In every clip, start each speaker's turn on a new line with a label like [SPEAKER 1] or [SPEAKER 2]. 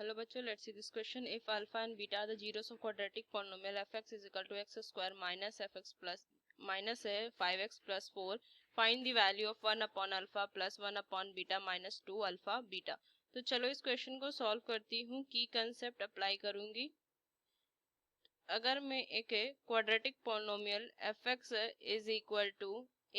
[SPEAKER 1] Hello बच्चों, let's see this question. If alpha and beta are the zeros of quadratic polynomial fx is equal to x square minus fx plus minus 5x plus 4, find the value of 1 upon alpha plus 1 upon beta minus 2 alpha beta. तो चलो इस question को solve करती हूँ. की concept apply करूंगी. अगर मैं एक quadratic polynomial fx is equal to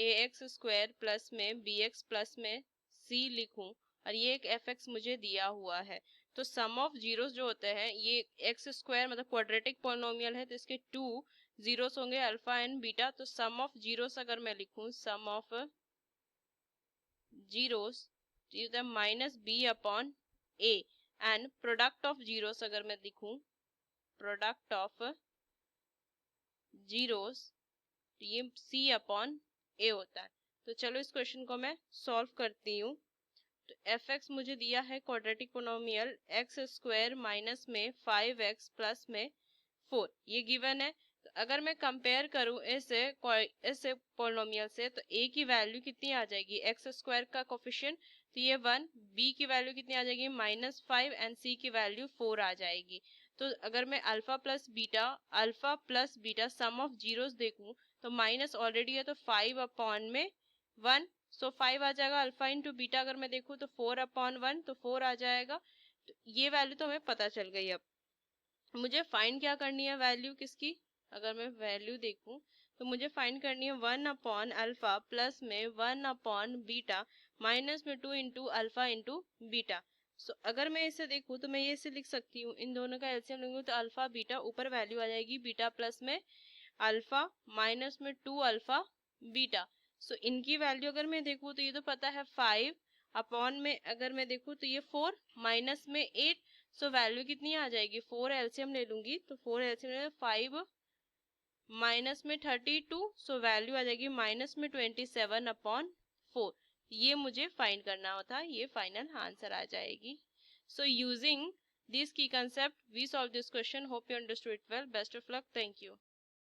[SPEAKER 1] ax square plus में bx प्लस में c लिखूं और ये एक fx मुझे दिया हुआ है, तो सम ऑफ जीरोस जो होते हैं, ये एक्स स्क्वायर मतलब क्वाड्रेटिक पोलिनोमियल है, तो इसके टू जीरोस होंगे अल्फा एंड बीटा. तो सम ऑफ जीरोस अगर मैं लिखूं, सम ऑफ जीरोस तो ये होता है minus B upon A, and product of zeros अगर मैं लिखूं, प्रोडक्ट ऑफ जीरोस तो ये c अपॉन ए होता है. तो चलो इस क्वेश्चन को मैं सॉल्व करती हूँ. तो एफ एक्स मुझे दिया है quadratic polynomial x square minus में 5x प्लस में 4, ये गिवन है. तो अगर मैं कंपेयर करूं इस पोलिनोमियल से, तो a की वैल्यू कितनी आ जाएगी, एक्स स्क्वायर का कोफिशिएंट तो ये 1, b की वैल्यू कितनी आ जाएगी -5 एंड c की वैल्यू 4 आ जाएगी. तो अगर मैं alpha plus beta some of zeros देखूं, तो माइनस ऑलरेडी है तो 5 अपॉन में 1, सो 5 आ जाएगा. अल्फा इंटू बीटा अगर मैं देखूं तो 4 अपॉन 1 तो 4 आ जाएगा. तो ये वैल्यू तो हमें पता चल गई. अब मुझे फाइंड क्या करनी है, वैल्यू किसकी. अगर मैं वैल्यू देखूं तो मुझे फाइंड करनी है 1 अपॉन अल्फा प्लस में 1 अपॉन बीटा माइनस में 2 इंटू अल्फा इंटू बीटा. सो अगर मैं इसे देखूं तो मैं ये इसे लिख सकती हूँ, इन दोनों का एलसीएम लूंगी तो अल्फा बीटा ऊपर वैल्यू आ जाएगी बीटा प्लस में अल्फा माइनस में 2 अल्फा बीटा. सो इनकी वैल्यू अगर मैं देखूं तो ये तो पता है 5 अपॉन में अगर मैं देखूं तो ये 4 माइनस में 8, सो वैल्यू कितनी आ जाएगी, 4 एलसीएम ले लूंगी तो 4 एलसीएम ले 5 माइनस में 32, सो वैल्यू आ जाएगी माइनस में 27 अपॉन 4. ये मुझे फाइंड करना होता, ये फाइनल आंसर आ जाएगी. सो यूजिंग दिस की concept we solve this question. Hope you understood it well. Best of luck. Thank you.